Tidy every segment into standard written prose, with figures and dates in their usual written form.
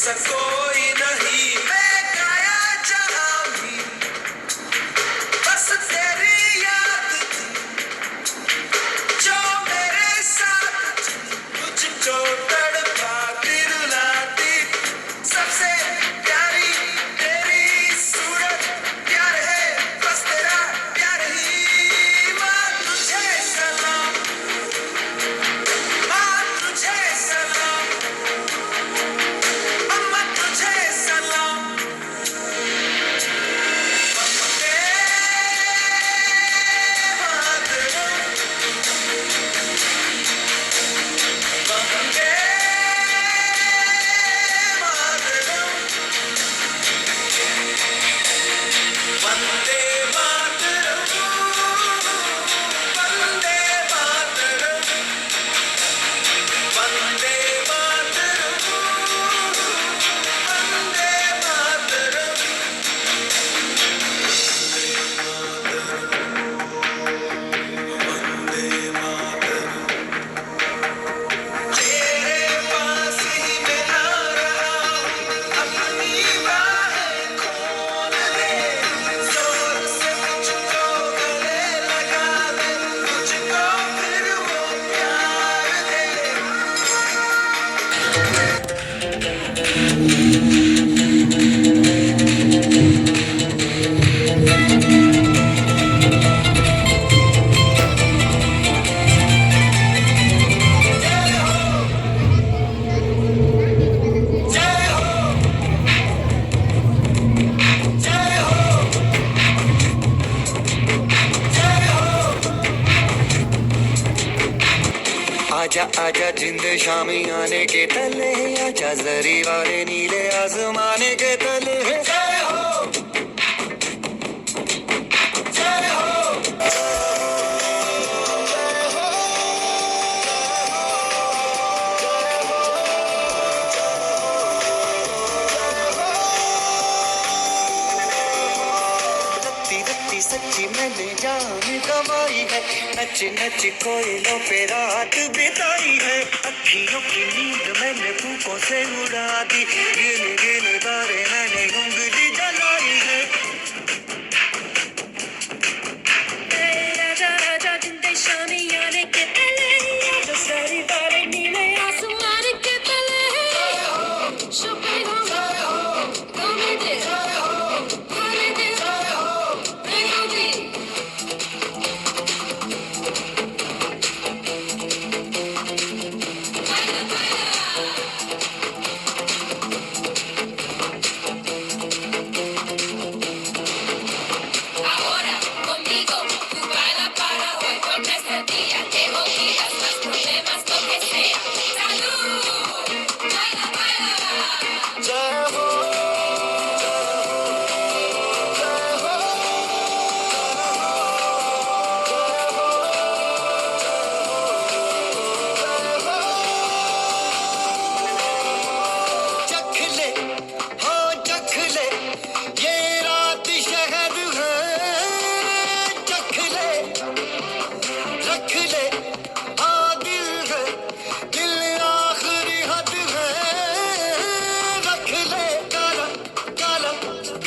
सा कोई नहीं, मैं गाया जहां भी बस तेरी याद थी, जो मेरे साथ थी, मुझको तड़पाती रुलाती, सबसे प्यारी तेरी सूरत, प्यार है बस तेरा प्यार ही। माँ तुझे सलाम, माँ तुझे सलाम, अम्मा तुझे सलाम, वंदे मातरम, वंदे मातरम, वंदे मातरम, वंदे मातरम, वंदे मातरम, वंदे मातरम, वंदे मातरम। तेरे पास ही मैं आ रहा हूँ, अपनी बाहें खोल दे, जोर से मुझको गले लगा दे, मुझको फिर वो प्यार दे। जय हो, जय हो, जय हो। आजा आजा जिंद शामी आने के तले, आजा जरी वाले नीले आसमाने के तले। जय हो, जय हो, रत्ती रत्ती सच्ची मैंने जान गवाई है, नच नच कोयलों पे रात बिताई है, अखियों की नींद मैंने फूकों से उड़ा दी, गिन गिन तारे मैंने उंगली जलाई है। राजा राजा जिंदे शामी आने के तले, जो सारी तारे नीले आसमान के तले। शुक्र हो तुम्हें दे, तुम्हें दे, देखो जी। Ahora conmigo tú baila para hoy, porque este día te olvidas los problemas, lo que sea. Salud, baila, baila. जय हो, चख ले, हाँ चख ले, ये रात शहद है, चख ले, रख ले, हाँ दिल है, दिल आखिरी हद है, रख ले, काला काला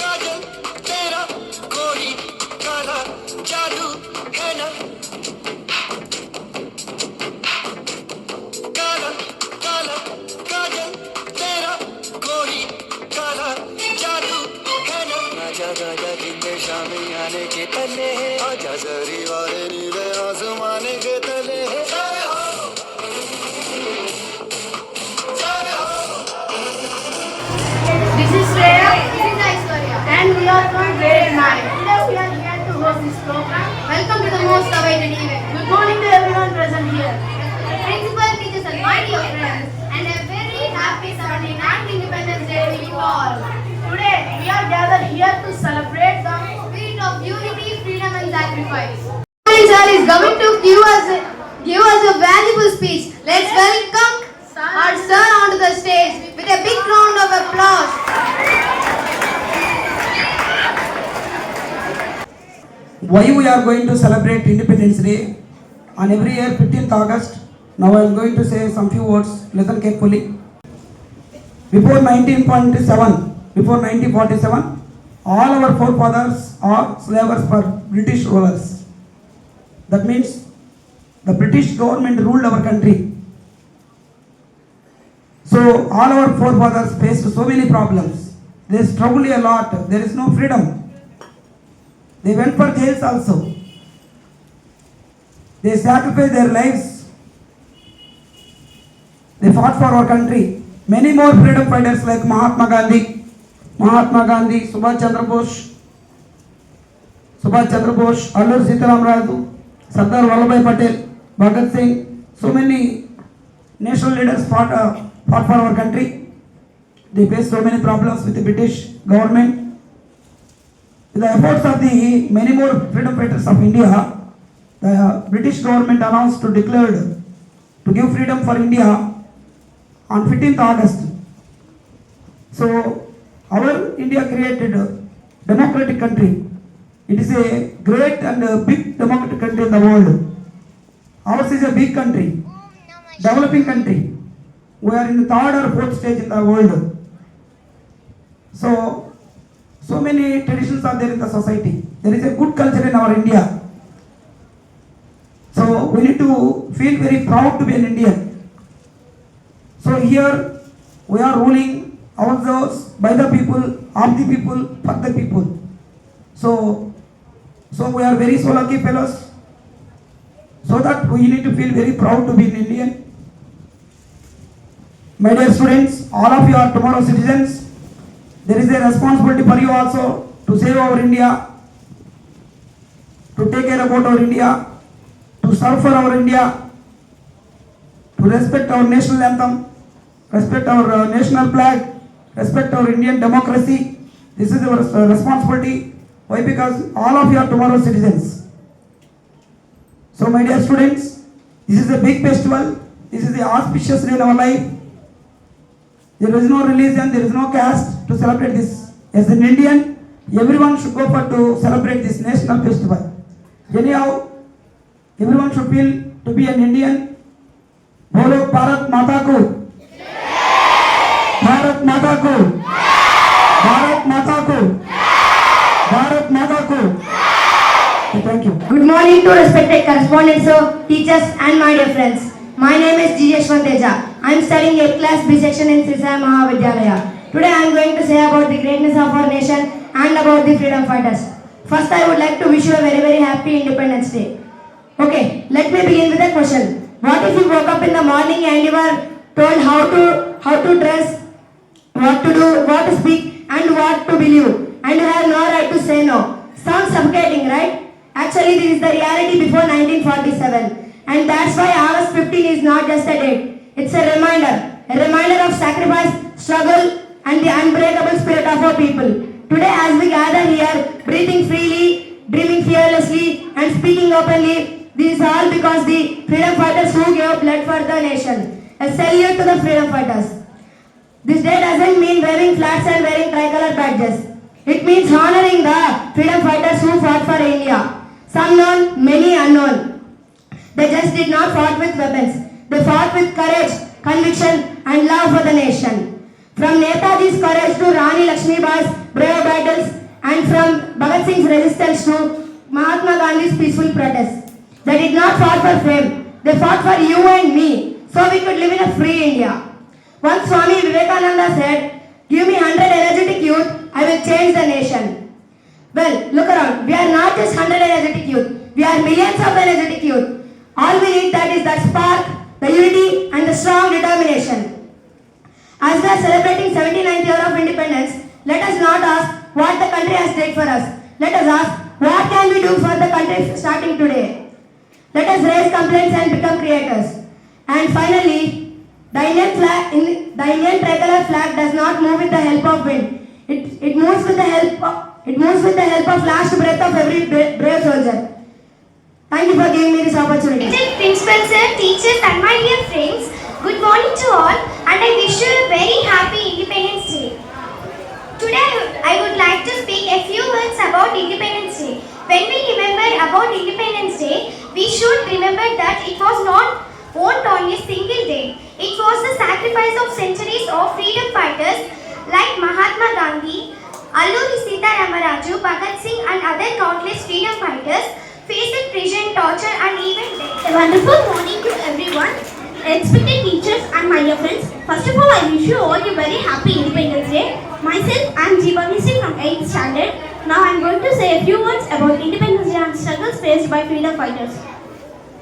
काजल तेरा, कोई काला जादू है ना, काला काला काजल तेरा, कोई काला जादू है ना। आजा आजा जिंदे शामी आने के तले, आजा जरी वाले नीले आसमाने के तले। जय हो, जय हो। This is Shreya. This is Aishwarya. And we are from grade 9. Today we are here to host this program. Welcome to the most awaited event. Good morning to everyone present here. Principal, teachers and my dear friends. And a very happy 79th Independence Day to you all. Today we are gathered here to celebrate the spirit of unity, freedom and sacrifice. Sir is going to give us a valuable speech. Let's welcome our sir onto the stage with a big round of applause. Why we are going to celebrate Independence Day on every year 15th August. Now I am going to say some few words. Listen carefully. before 1947, all our forefathers are slavers for British rulers. That means the British government ruled our country. So all our forefathers faced so many problems. They struggled a lot. There is no freedom. They went for jails also. They sacrificed their lives. They fought for our country. Many more freedom fighters like Mahatma Gandhi, Subhash Chandra Bose, Allur Sitaram Raju, Sardar Vallabhbhai Patel, Bhagat Singh. So many national leaders fought for our country. They faced so many problems with the British government. With the efforts of the many more freedom fighters of India, the British government announced to give freedom for India on 15th August. So our India created a democratic country. It is a great and a big democratic country in the world. Ours is a big country, developing country. We are in the third or fourth stage in the world. So many traditions are there in the society. There is a good culture in our India. So we need to feel very proud to be an Indian. So here we are ruling ourselves by the people, of the people, for the people. So we are very so lucky fellows. So that we need to feel very proud to be an Indian. My dear students, all of you are tomorrow's citizens. There is a responsibility for you also to save our India, to take care about our India, to serve for our India, to respect our national anthem, respect our national flag, respect our Indian democracy. This is our responsibility. Why? Because all of you are tomorrow's citizens. So my dear students, this is a big festival. This is the auspicious day in our life. There is no religion, there is no caste to celebrate this. As an Indian, everyone should go for to celebrate this national festival. Anyhow, everyone should feel to be an Indian. Bolo Bharat Mata Ko. Bharat Mata Ko. Bharat Mata Ko. Bharat Mata Ko. Thank you. Good morning to respected correspondents, sir, teachers and my dear friends. My name is G. Yashwanteja. I am studying 8th class B section in Sri Sai Mahavidyalaya. Today I am going to say about the greatness of our nation and about the freedom fighters. First, I would like to wish you a very very happy Independence Day. Okay, let me begin with a question. What if you woke up in the morning and you were told how to dress, what to do, what to speak and what to believe, and you have no right to say no? Sounds suffocating, right? Actually, this is the reality before 1947. And that's why August 15 is not just a date. It's a reminder of sacrifice, struggle and the unbreakable spirit of our people. Today as we gather here, breathing freely, dreaming fearlessly and speaking openly, this is all because the freedom fighters who gave blood for the nation. A salute to the freedom fighters. This day doesn't mean waving flags and wearing tricolor badges. It means honoring the freedom fighters who fought for India. Some known, many unknown. They just did not fight with weapons. They fought with courage, conviction and love for the nation. From Netaji's courage to Rani Lakshmibai's brave battles and from Bhagat Singh's resistance to Mahatma Gandhi's peaceful protest. They did not fight for fame. They fought for you and me so we could live in a free India. Once Swami Vivekananda said, "Give me 100 energetic youth, I will change the nation." Well, look around. We are not just 100 energetic youth. We are millions of energetic youth. All we need that is that spark, the unity and the strong determination. As we are celebrating 79th year of independence, let us not ask what the country has done for us. Let us ask what can we do for the country starting today. Let us raise complaints and become creators. And finally, the Indian tricolor flag does not move with the help of wind. It moves with the help of last breath of every brave soldier. Thank you for giving me this opportunity. Principal sir, teachers and my dear friends, good morning to all and I wish you a very happy Independence Day. Today I would like to speak a few words about Independence Day. When we remember about Independence Day, we should remember that it was not won on a single day. It was the sacrifice of centuries of freedom fighters like Mahatma Gandhi, Alluri Sita Ramaraju, Bhagat Singh and other countless freedom fighters faced prison, torture and even death. A wonderful morning to everyone, respected teachers and my dear friends. First of all, I wish you all a very happy Independence Day. Myself, I am Jeevani Singh from 8th standard. Now I am going to say a few words about Independence Day and struggles faced by freedom fighters.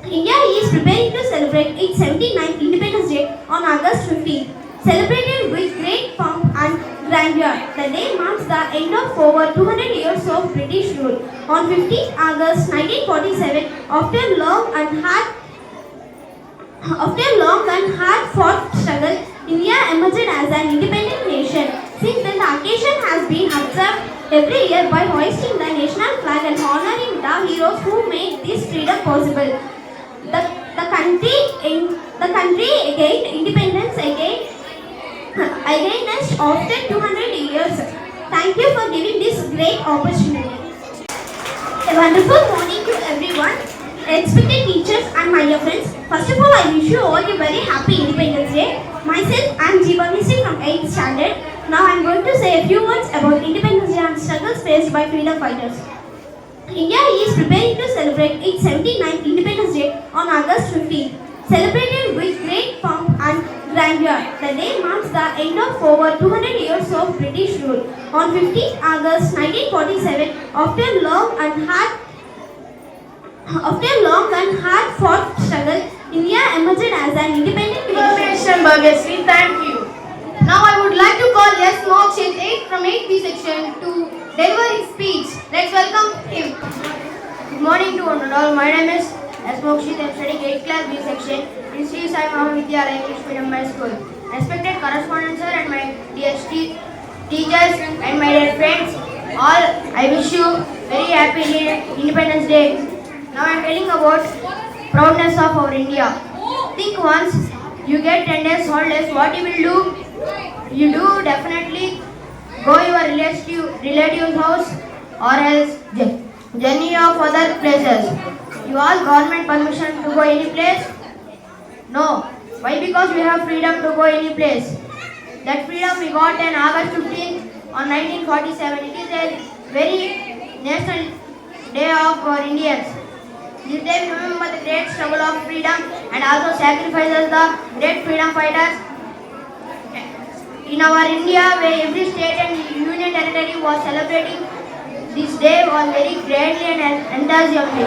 India is preparing to celebrate its 79th Independence Day on August 15, celebrated with great pomp and grandeur. The day marks the end of over 200 years of British rule. On 15th August 1947, after long and hard-fought struggle, India emerged as an independent nation. Since then, the occasion has been observed every year by hoisting the national flag and honoring the heroes who made this freedom possible. The country gained independence against after 200 years. Thank you for giving this great opportunity. A wonderful morning to everyone, respected teachers and my dear friends. First of all, I wish you all a very happy Independence Day. Myself, I am Jeevani Singh from 8th standard. Now I am going to say a few words about Independence Day and struggles faced by freedom fighters. India is preparing to celebrate its 79th Independence Day on August 15, celebrated with great pomp and grandeur. The day marks the end of over 200 years of British rule. On 15th August 1947, after long and hard-fought struggle, India emerged as an independent nation. Information Bhagasri, thank you. Now I would like to call S. Mokshit 8 from 8B section to deliver his speech. Let's welcome him. Good morning to one and all. My name is S. Mokshit. I am studying 8th class B section in Sri Sai Mahavidyalaya English Medium High School. Respected correspondent sir and my dear teachers and my dear friends, all I wish you very happy Independence Day. Now I am telling about proudness of our India. Think once you get 10 days holidays, what you will do? You do definitely go your relative's house or else journey of other places. You ask government permission to go any place? No. Why? Because we have freedom to go any place. That freedom we got on August 15 on 1947. It is a very national day of our Indians. This day we remember the great struggle of freedom and also sacrifices the great freedom fighters in our India, where every state and union territory was celebrating this day was very greatly and enthusiastically.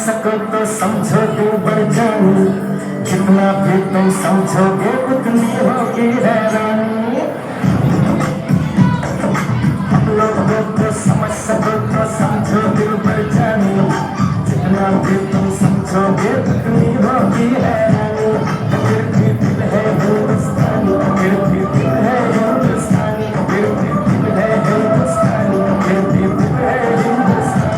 सको तो समझोगे बढ़ जानी, जितना भी तुम समझोगे उतनी होगी हैरानी। लोगों को समझ सको तो समझोगे बढ़ जानी, जितना भी तुम समझोगे उतनी होगी हैरानी। फिर भी दिल है हिंदुस्तानी, फिर भी दिल है हिंदुस्तानी, फिर भी दिल है हिंदुस्तानी, फिर भी दिल है हिंदुस्तानी।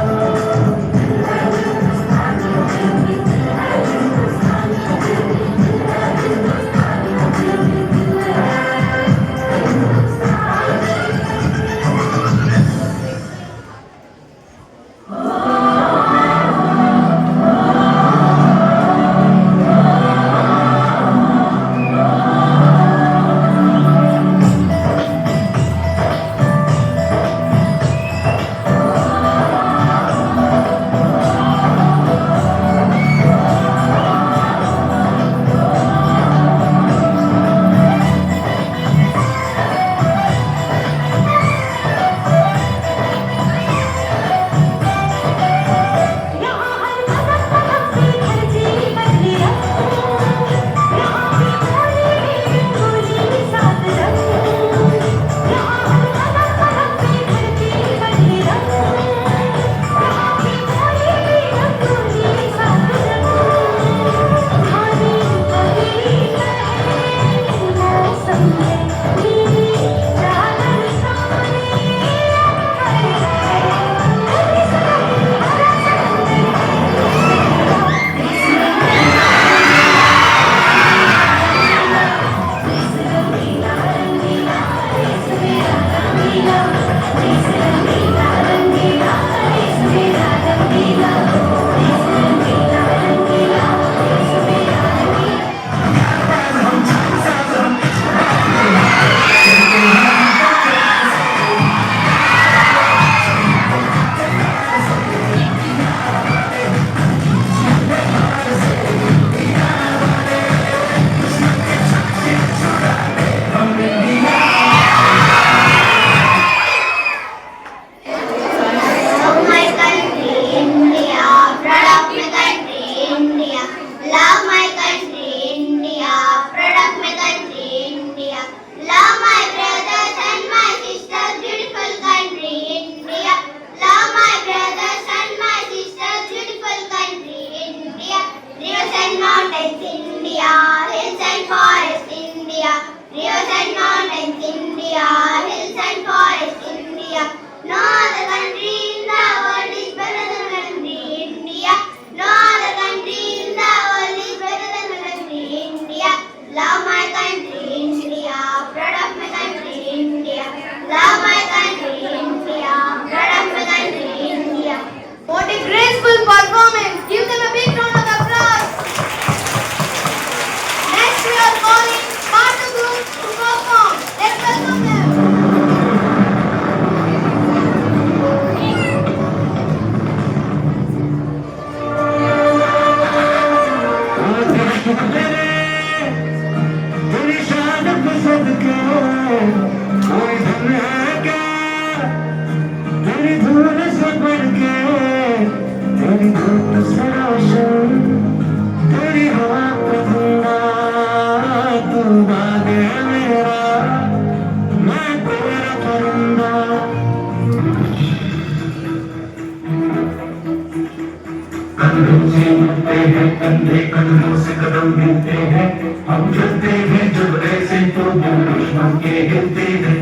कंधे कदमों से कदम मिलते हैं, हम चलते हैं जब ऐसे तो दिल दुश्मन के हिलते हैं।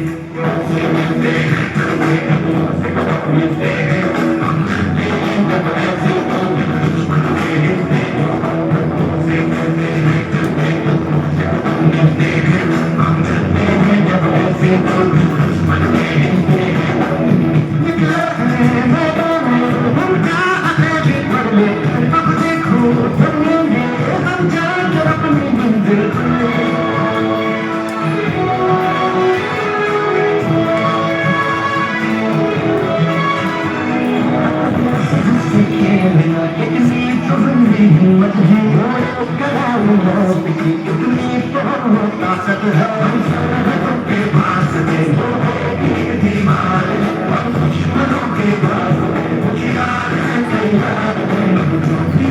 मिलते हैं कंधे कदमों से कदम मिलते हैं, हम चलते हैं जब ऐसे तो दिल दुश्मन के हिलते हैं। से मिलते हैं कंधे कदमों से कदम मिलते हैं, हम चलते हैं जब ऐसे तो दिल दुश्मन के हिलते हैं। निकला है मैदान में उनका आगे बढ़ ले, अब देखो थमेंगे हम जाकर अपनी मंजिल पे। इतनी तो बंदी हिम्मत है, वो कलाम मौत की इतनी तो ताकत है। हम सरहदों के पास में एक दीवार, हम दुश्मनों के पास में तैयार है।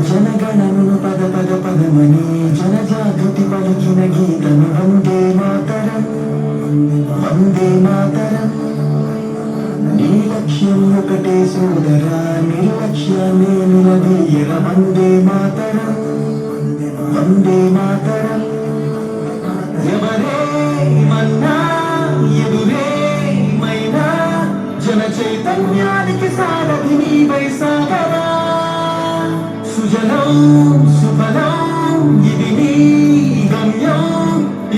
जनगणमन पद पद पदमणि जनजागृति पलिकिन गीतम वन्दे मातरम् वन्दे मातरम् निर्लक्ष्यम् ఒకటే సోదరా నిర్లక్ష్యాన్ని నిలదీయర వందే మాతరం వందే మాతరం ఎవరే మన్నా ఎదురే మైనా జన చైతన్యానికి సారథి నీవై సాగరా సుజలం సుఫలం ఇది నీ గమ్యం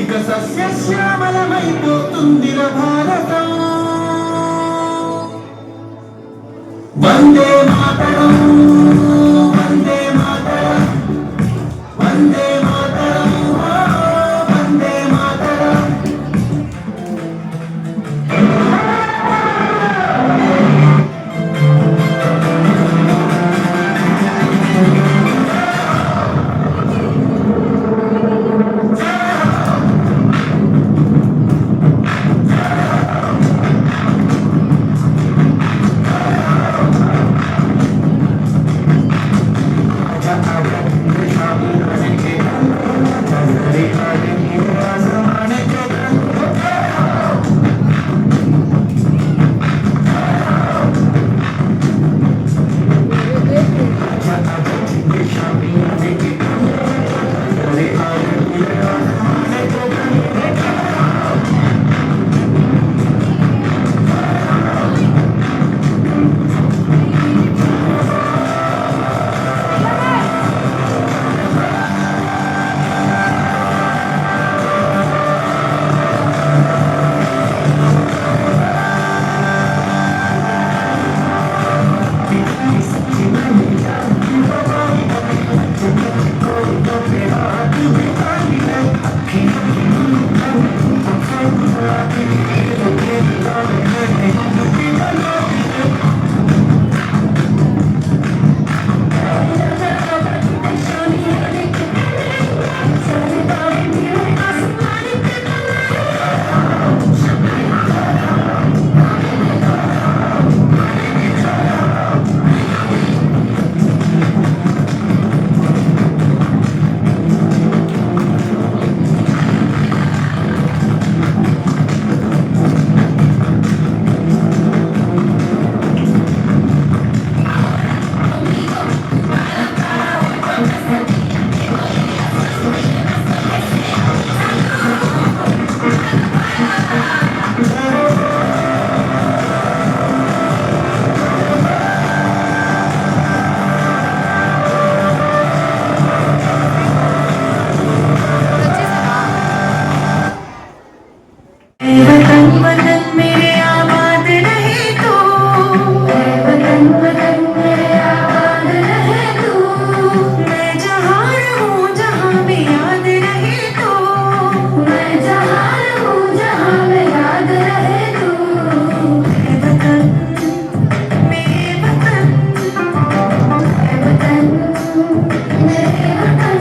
ఇక సస్యశ్యామలమైపోతుందిర భారతం వందే మాతరం వందే మాతరం వందే మాతరం వందే మాతరం मेरे वतन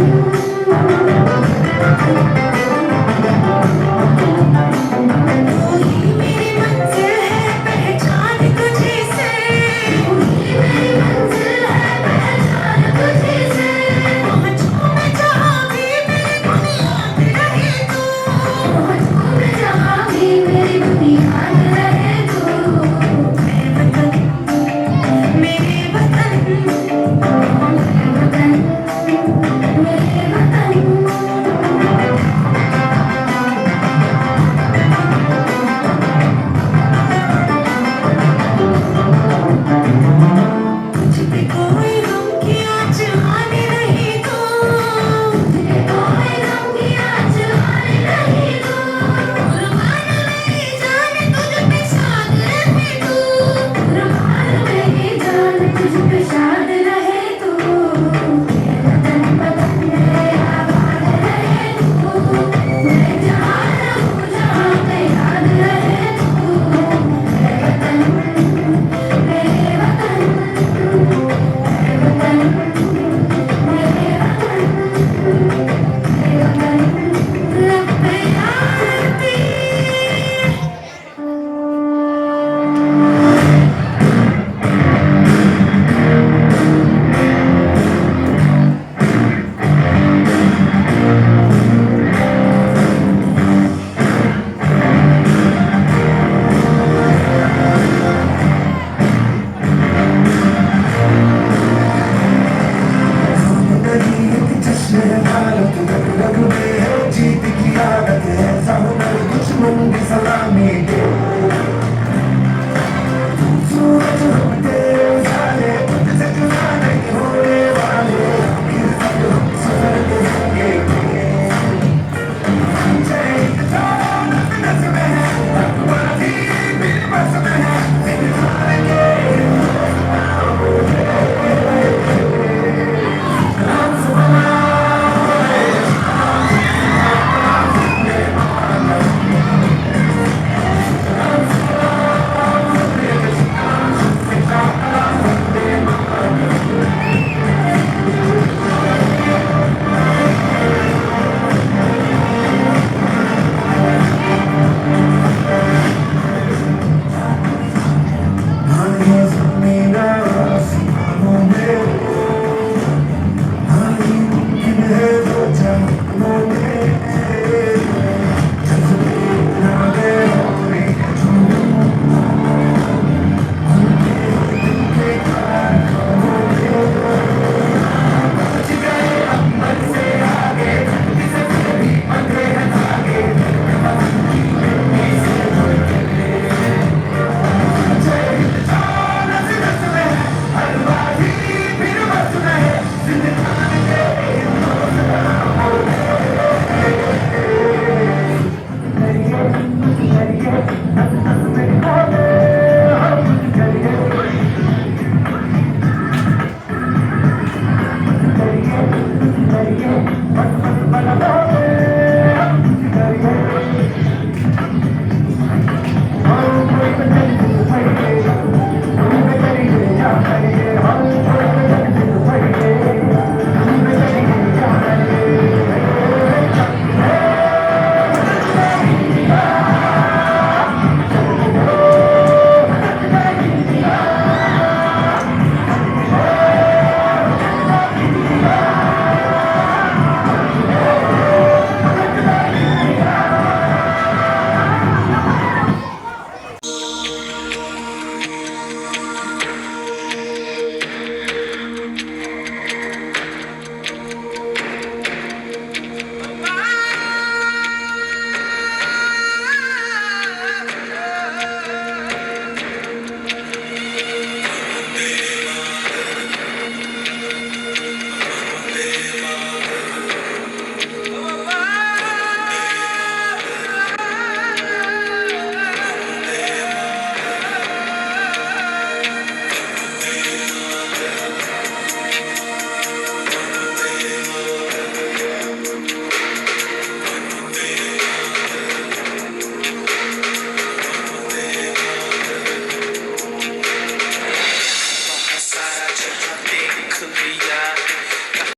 तू ही मेरी मंजिल है पहचान तुझे से तू ही मेरी मंजिल है पहचान तुझे से पहुंचूं मैं जहां भी मेरी बुनियाद रहे तू पहुंचूं मैं जहां भी मेरी बुनियाद रहे तू मेरे वतन मेरे वतन मेरे वतन तुझे कोई गम की आँच आने नहीं दूँ तुझे कोई गम की आँच आने नहीं दूँ कुर्बान मेरी जान तुझ पे शाद रहे तू कुर्बान मेरी जान तुझ पे शाद रहे तू वतन वतन मेरे आबाद रहे तू मैं जहाँ रहूँ जहाँ पे याद रहे तू मेरे वतन मेरे वतन मेरे वतन